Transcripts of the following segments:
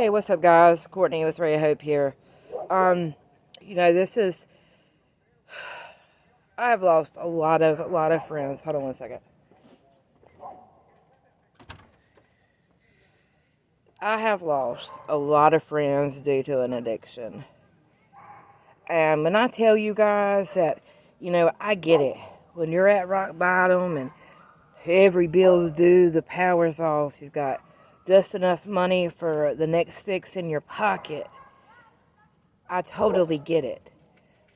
Hey, what's up, guys? Courtney with Ray of Hope here. This is. I have lost a lot of friends. Hold on one second. I have lost a lot of friends due to an addiction. And when I tell you guys that, I get it. When you're at rock bottom and every bill's due, the power's off, you've got just enough money for the next fix in your pocket. I totally get it.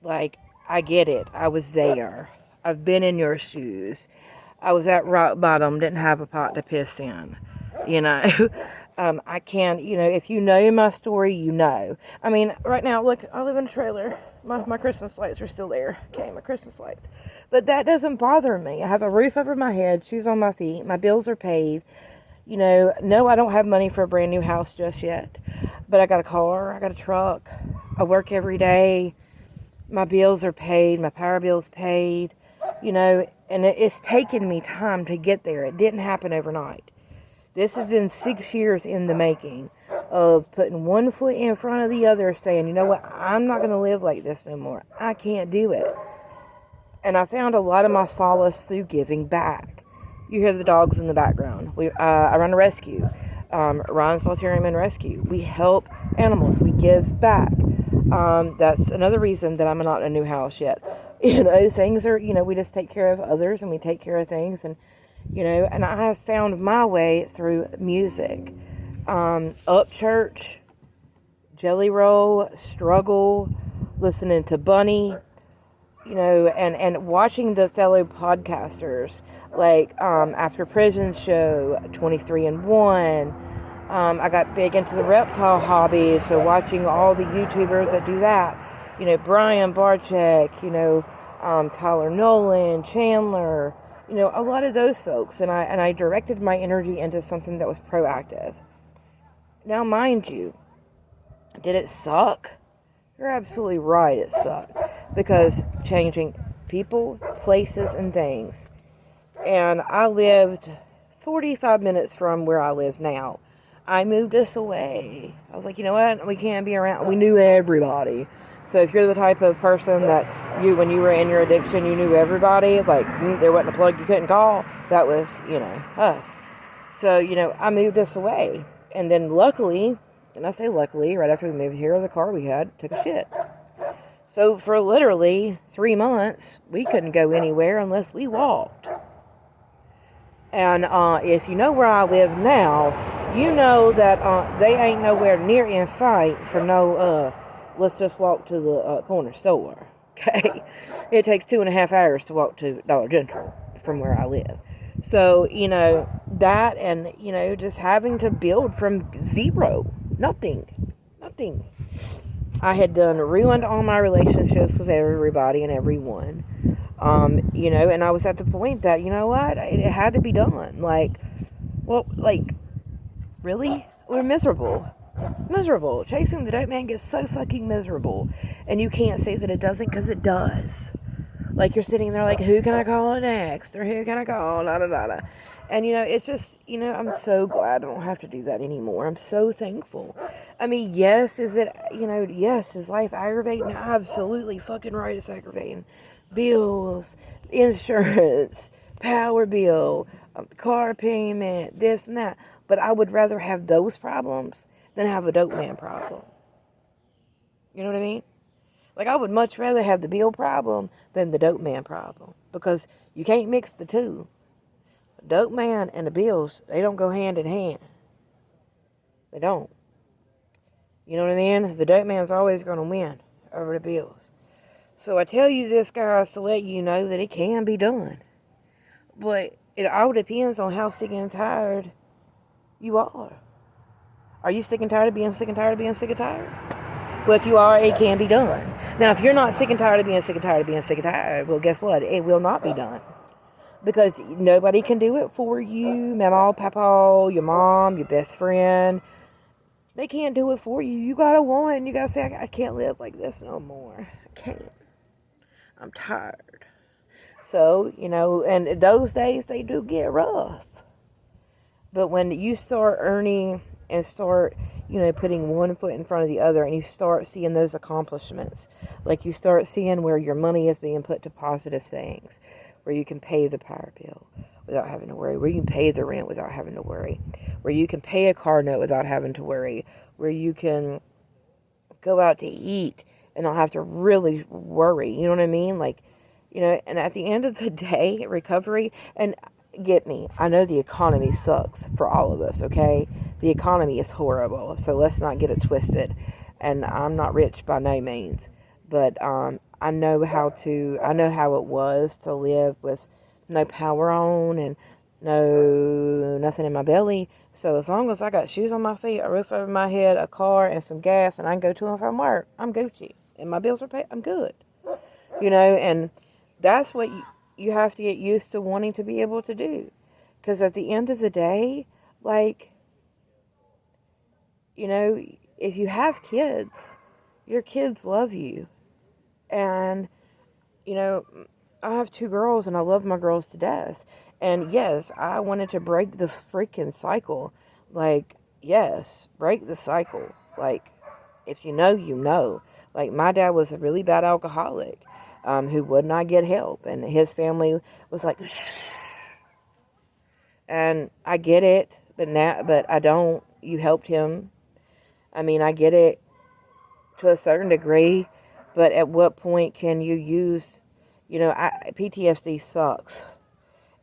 Like, I get it. I was there. I've been in your shoes. I was at rock bottom, didn't have a pot to piss in. You know, I can't, if you know my story, you know. I mean, right now, look, I live in a trailer. My Christmas lights are still there. Okay, my Christmas lights. But that doesn't bother me. I have a roof over my head, shoes on my feet, my bills are paid. No, I don't have money for a brand new house just yet. But I got a car, I got a truck, I work every day. My bills are paid, my power bill's paid, and it's taken me time to get there. It didn't happen overnight. This has been 6 years in the making of putting one foot in front of the other, saying, you know what, I'm not going to live like this no more. I can't do it. And I found a lot of my solace through giving back. You hear the dogs in the background. I run a rescue. Ryan's Voltarium and Rescue. We help animals. We give back. That's another reason that I'm not in a new house yet. Things are, we just take care of others and we take care of things. And, and I have found my way through music. Up church, Jelly Roll, Struggle, listening to Bunny, and watching the fellow podcasters, like After Prison Show, 23 and 1. I got big into the reptile hobby, so watching all the YouTubers that do that, Brian Barczyk, Tyler Nolan, Chandler, a lot of those folks, and I directed my energy into something that was proactive. Now, mind you, did it suck? You're absolutely right, it sucked, because changing people, places, and things. And I lived 45 minutes from where I live now. I moved us away. I was like, you know what? We can't be around. We knew everybody. So if you're the type of person that when you were in your addiction, you knew everybody, like there wasn't a plug you couldn't call, that was, us. So, I moved us away. And then luckily, and I say luckily, right after we moved here, the car we had took a shit. So for literally 3 months, we couldn't go anywhere unless we walked. And if you know where I live now, you know that they ain't nowhere near in sight for no, let's just walk to the corner store, okay? It takes 2.5 hours to walk to Dollar General from where I live. So, that and, just having to build from zero, nothing. I had ruined all my relationships with everybody and everyone. And I was at the point that, it had to be done. Really? We're miserable. Chasing the dope man gets so fucking miserable. And you can't say that it doesn't, because it does. Like, you're sitting there like, who can I call next? Or who can I call? Da, da, da, da. And, it's just, I'm so glad I don't have to do that anymore. I'm so thankful. I mean, yes, is life aggravating? Absolutely fucking right, it's aggravating. Bills, insurance, power bill, car payment, this and that. But I would rather have those problems than have a dope man problem. You know what I mean? Like, I would much rather have the bill problem than the dope man problem. Because you can't mix the two. The dope man and the bills, they don't go hand in hand. They don't. You know what I mean? The dope man's always going to win over the bills. So I tell you this, guys, to let you know that it can be done. But it all depends on how sick and tired you are. Are you sick and tired of being sick and tired of being sick and tired? Well, if you are, it can be done. Now, if you're not sick and tired of being sick and tired of being sick and tired, well, guess what? It will not be done. Because nobody can do it for you. Mama, papa, your mom, your best friend. They can't do it for you. You gotta want it. You gotta say, I can't live like this no more. I can't. I'm tired. So, and those days, they do get rough. But when you start earning and start, putting one foot in front of the other, and you start seeing those accomplishments. Like, you start seeing where your money is being put to positive things, where you can pay the power bill without having to worry, where you can pay the rent without having to worry, where you can pay a car note without having to worry, where you can go out to eat and not have to really worry. You know what I mean? Like, and at the end of the day, recovery, and get me, I know the economy sucks for all of us, okay? The economy is horrible, so let's not get it twisted. And I'm not rich by no means, but I know how it was to live with no power on and nothing in my belly. So as long as I got shoes on my feet, a roof over my head, a car, and some gas, and I can go to and from work, I'm Gucci. And my bills are paid, I'm good. And that's what you have to get used to wanting to be able to do. Because at the end of the day, like, if you have kids, your kids love you. And, I have 2 girls, and I love my girls to death. And yes, I wanted to break the freaking cycle. Like, yes, break the cycle. Like, if you know, you know. Like, my dad was a really bad alcoholic who would not get help. And his family was like, and I get it, but I don't. You helped him. I mean, I get it to a certain degree, but at what point can you use, PTSD sucks.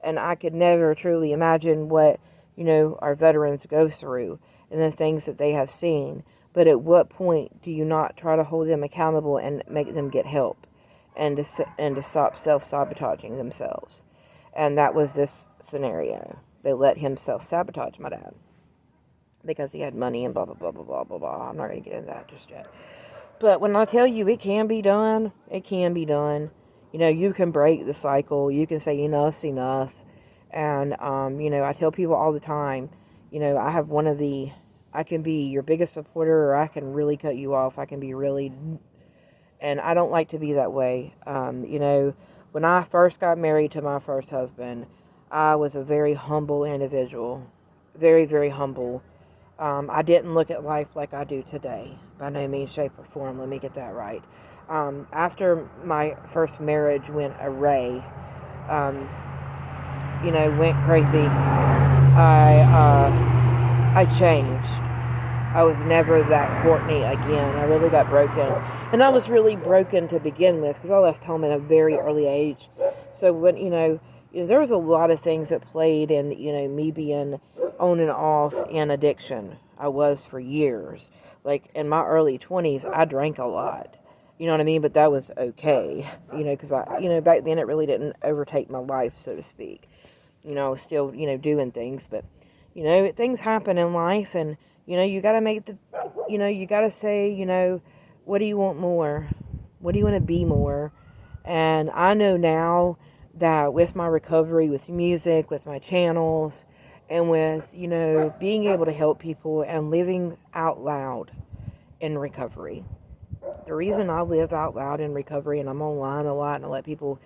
And I could never truly imagine what, our veterans go through and the things that they have seen. But at what point do you not try to hold them accountable and make them get help and to stop self-sabotaging themselves? And that was this scenario. They let him self-sabotage my dad because he had money and blah, blah, blah, blah, blah, blah, blah. I'm not going to get into that just yet. But when I tell you it can be done, it can be done. You can break the cycle. You can say enough's enough. And, I tell people all the time, I have I can be your biggest supporter, or I can really cut you off. I can be really, and I don't like to be that way. When I first got married to my first husband, I was a very humble individual. Very, very humble. I didn't look at life like I do today, by no means, shape, or form. Let me get that right. After my first marriage went array, went crazy, I changed. I was never that Courtney again. I really got broken. And I was really broken to begin with because I left home at a very early age. So when, there was a lot of things that played in, me being on and off in addiction. I was for years. Like in my early 20s, I drank a lot. You know what I mean? But that was okay. Because back then it really didn't overtake my life, so to speak. I was still, doing things. But, things happen in life, and, you got to you got to say, what do you want more? What do you want to be more? And I know now that with my recovery, with music, with my channels, and with, being able to help people and living out loud in recovery. The reason I live out loud in recovery and I'm online a lot and I let people,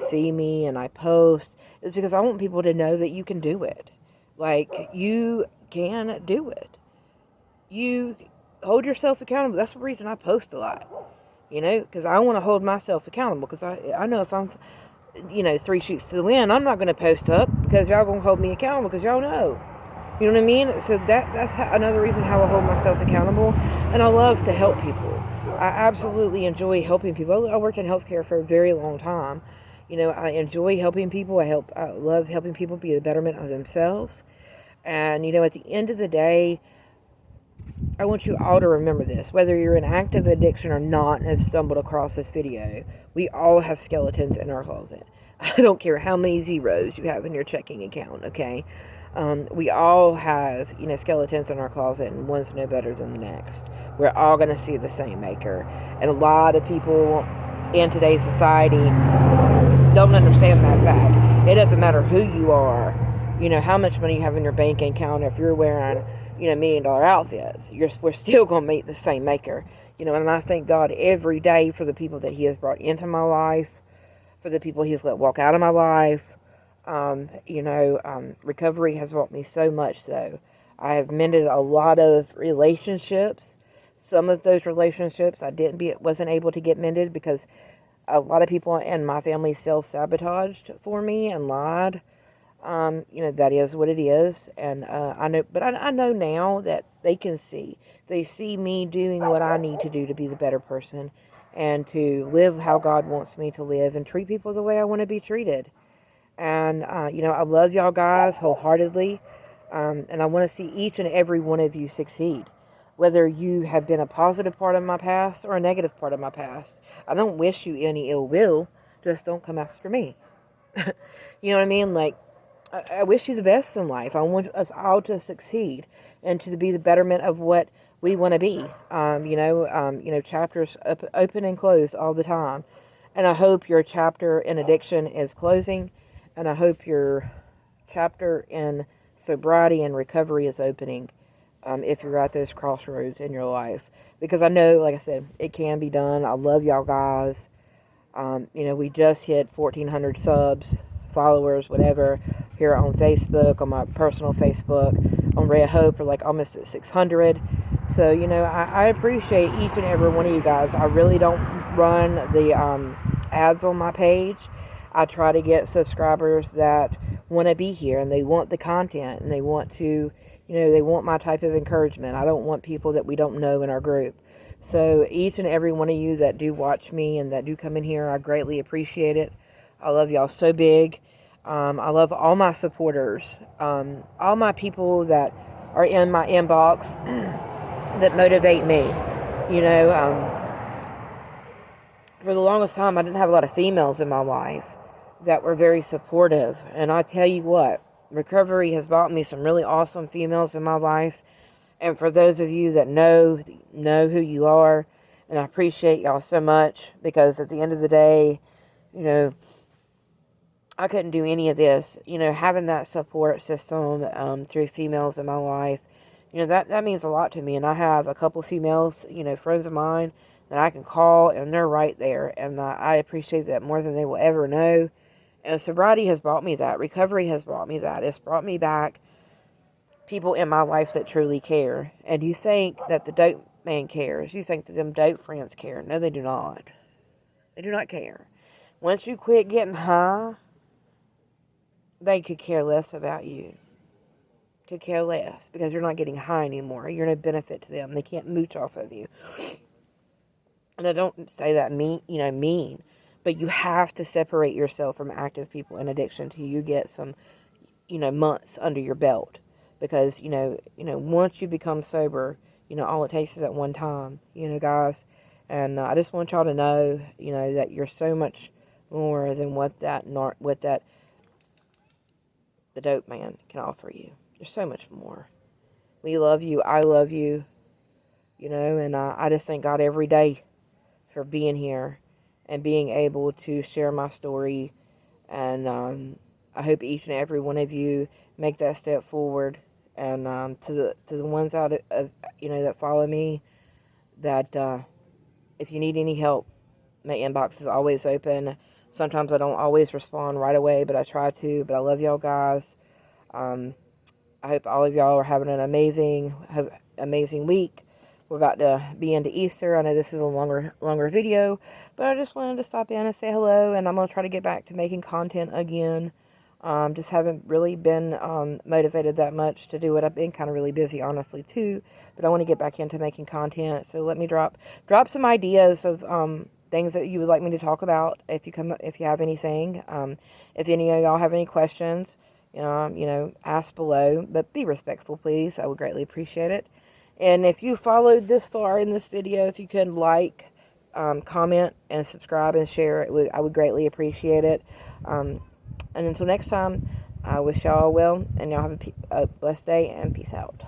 see me and I post is because I want people to know that you can do it. Like, you can do it. You hold yourself accountable. That's the reason I post a lot, because I want to hold myself accountable, because I know if I'm 3 sheets to the wind, I'm not going to post up because y'all going to hold me accountable because y'all know. You know what I mean? So that's another reason how I hold myself accountable. And I love to help people. I absolutely enjoy helping people. I worked in healthcare for a very long time. I enjoy helping people. I love helping people be the betterment of themselves. And, at the end of the day, I want you all to remember this. Whether you're in active addiction or not and have stumbled across this video, we all have skeletons in our closet. I don't care how many zeros you have in your checking account, okay? We all have, skeletons in our closet, and one's no better than the next. We're all going to see the same maker. And a lot of people in today's society don't understand that fact. It doesn't matter who you are, how much money you have in your bank account, if you're wearing, $1 million outfits, we're still going to meet the same maker. And I thank God every day for the people that He has brought into my life, for the people He has let walk out of my life. Recovery has brought me so much so. I have mended a lot of relationships. Some of those relationships I wasn't able to get mended because a lot of people in my family self-sabotaged for me and lied. That is what it is. And I know, but I know now that they can see. They see me doing what I need to do to be the better person and to live how God wants me to live and treat people the way I want to be treated. And, I love y'all guys wholeheartedly. And I want to see each and every one of you succeed. Whether you have been a positive part of my past or a negative part of my past. I don't wish you any ill will. Just don't come after me. You know what I mean? Like, I wish you the best in life. I want us all to succeed and to be the betterment of what we want to be. Chapters open and close all the time. And I hope your chapter in addiction is closing. And I hope your chapter in sobriety and recovery is opening if you're at those crossroads in your life. Because I know, like I said, it can be done. I love y'all guys. We just hit 1,400 subs, followers, whatever, here on Facebook, on my personal Facebook, on Ray of Hope, we're like almost at 600. So, I appreciate each and every one of you guys. I really don't run the ads on my page. I try to get subscribers that want to be here and they want the content and they want to, they want my type of encouragement. I don't want people that we don't know in our group. So each and every one of you that do watch me and that do come in here, I greatly appreciate it. I love y'all so big. I love all my supporters, all my people that are in my inbox that motivate me. For the longest time, I didn't have a lot of females in my life that were very supportive. And I tell you what, recovery has brought me some really awesome females in my life. And for those of you that know who you are, and I appreciate y'all so much, because at the end of the day, I couldn't do any of this. Having that support system through females in my life, that means a lot to me. And I have a couple of females, friends of mine that I can call, and they're right there. And I appreciate that more than they will ever know. And sobriety has brought me that. Recovery has brought me that. It's brought me back people in my life that truly care. And you think that the dope man cares. You think that them dope friends care. No, they do not. They do not care. Once you quit getting high, they could care less about you. Could care less because you're not getting high anymore. You're no benefit to them. They can't mooch off of you. And I don't say that mean. But you have to separate yourself from active people in addiction till you get some, months under your belt. Because, once you become sober, all it takes is that one time, guys. And I just want y'all to know, that you're so much more than what the dope man can offer you. You're so much more. We love you. I love you. And I just thank God every day for being here and being able to share my story. And I hope each and every one of you make that step forward. And to the ones out of that follow me, that if you need any help, my inbox is always open. Sometimes I don't always respond right away, but I try to. But I love y'all guys. I hope all of y'all are having an amazing week. We're about to be into Easter. I know this is a longer video, but I just wanted to stop in and say hello. And I'm gonna try to get back to making content again. Just haven't really been motivated that much to do it. I've been kind of really busy, honestly, too. But I want to get back into making content. So let me drop some ideas of things that you would like me to talk about. If you have anything, if any of y'all have any questions, ask below. But be respectful, please. I would greatly appreciate it. And if you followed this far in this video, if you could like, comment, and subscribe and share, I would greatly appreciate it. And until next time, I wish y'all well, and y'all have a blessed day, and peace out.